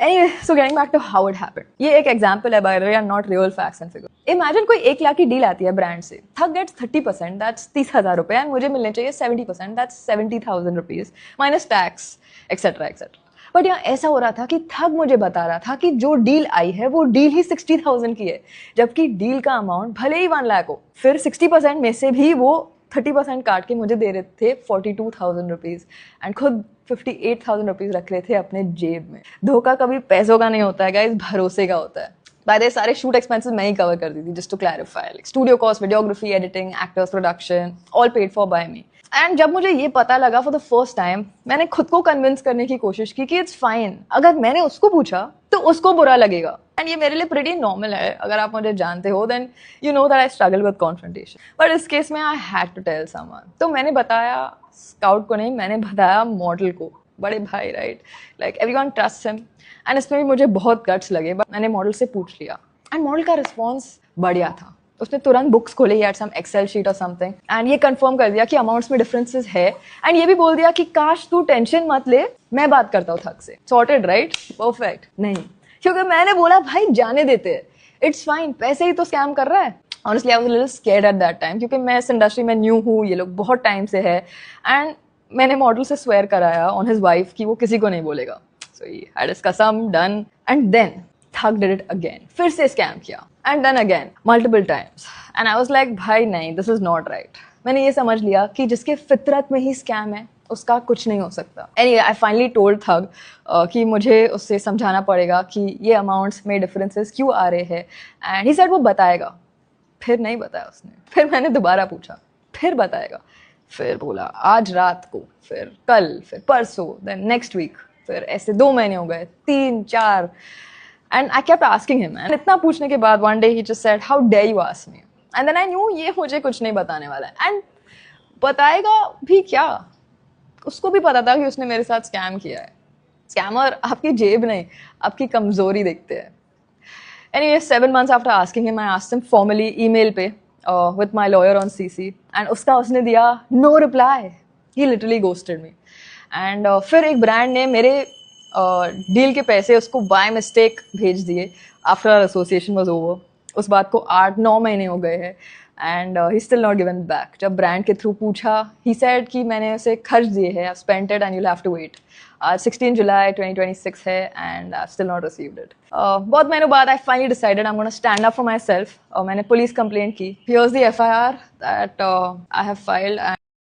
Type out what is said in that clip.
Anyway, so getting back to how it happened. ये एक example है by the way and not real facts and figures. Imagine कोई 1 लाख की deal आती है ब्रांड से. ठग gets 30%, that's 30,000 रुपए and मुझे मिलने चाहिए 70%, that's 70,000 rupees minus tax, etc. etc. But यहाँ ऐसा हो रहा था कि ठग मुझे बता रहा था कि जो डील आई है वो डील ही 60,000 की है, जबकि डील का अमाउंट भले ही 1 लाख हो. फिर 60% में से भी वो 30% काट के मुझे दे रहे थे 42,000 रुपीज एंड खुद 58,000 रुपीज रख रहे थे अपने जेब में. धोखा कभी पैसों का नहीं होता है गाइस, भरोसे का होता है. बाय द वे सारे शूट एक्सपेंसेस मैं ही कवर कर दी थी, just to clarify. Like studio cost, videography, editing, actors, production, all paid for by me. And जब मुझे ये पता लगा फॉर द फर्स्ट टाइम, मैंने खुद को कन्विंस करने की कोशिश की कि इट्स फाइन. अगर मैंने उसको पूछा तो उसको बुरा लगेगा. एंड ये मेरे लिए प्रीटी नॉर्मल है. अगर आप मुझे जानते हो then you know that I struggle with confrontation. But इस केस में I had to tell someone. तो मैंने बताया स्काउट को नहीं, मैंने बताया मॉडल को. बड़े भाई, right? Like everyone trust him. And इसमें भी मुझे बहुत गट्स लगे. बट मैंने मॉडल से पूछ लिया एंड मॉडल का रिस्पॉन्स बढ़िया था. उसने तुरंत बुक्स खोले, he had some Excel sheet और समथिंग, एंड ये कंफर्म कर दिया कि अमाउंट्स में डिफरेंसेस है. एंड ये भी बोल दिया कि काश तू टेंशन मत ले, मैं बात करता हूँ थक से. Sorted, right? परफेक्ट. नहीं, क्योंकि मैंने बोला भाई जाने देते हैं, इट्स फाइन, पैसे ही तो स्कैम कर रहा है. Honestly I was a little scared at that time, क्योंकि मैं इस इंडस्ट्री में न्यू हूँ, ये लोग बहुत टाइम से है. एंड मैंने मॉडल से स्वेयर कराया ऑन हिज वाइफ कि वो किसी को नहीं बोलेगा. सो ही हैड हिज कसम, डन. एंड देन ठग डिड इट अगेन. फिर से स्कैम किया and done again multiple times. And I was like भाई नहीं, दिस इज नॉट राइट. मैंने ये समझ लिया कि जिसके फितरत में ही स्कैम है उसका कुछ नहीं हो सकता. एनीवे आई फाइनली टोल्ड ठग कि मुझे उससे समझाना पड़ेगा कि ये अमाउंट्स में डिफरेंसेस क्यों आ रहे हैं. एंड ही सेड वो बताएगा. फिर नहीं बताया उसने. फिर मैंने दोबारा पूछा, फिर बताएगा. फिर बोला आज रात को, फिर कल, फिर परसों, देन नेक्स्ट वीक. फिर ऐसे 2 महीने हो गए, 3, 4. And I kept asking him. And इतना पूछने के बाद one day he just said, "How dare you ask me?" And then I knew ये मुझे कुछ नहीं बताने वाला है. And बताएगा भी क्या? उसको भी पता था कि उसने मेरे साथ स्कैम किया है. स्कैमर आपकी जेब नहीं, आपकी कमजोरी देखते हैं. Anyway, 7 months after asking him, I asked him formally email पे with my lawyer on CC. And उसका उसने दिया no reply. He literally ghosted me. And फिर एक ब्रांड ने मेरे डील के पैसे उसको बाय मिस्टेक भेज दिए आफ्टर एसोसिएशन वाज ओवर. उस बात को 8-9 महीने हो गए हैं and he still not given back. जब ब्रांड के थ्रू पूछा, ही सेड कि मैंने उसे खर्च दिए हैं, I spent it and you will have to wait. आज 16 जुलाई 2026 है and I still not received it. बहुत महीनों बाद I finally decided I am gonna stand up for myself. मैंने पुलिस कंप्लेंट की. Here's the FIR that I have filed.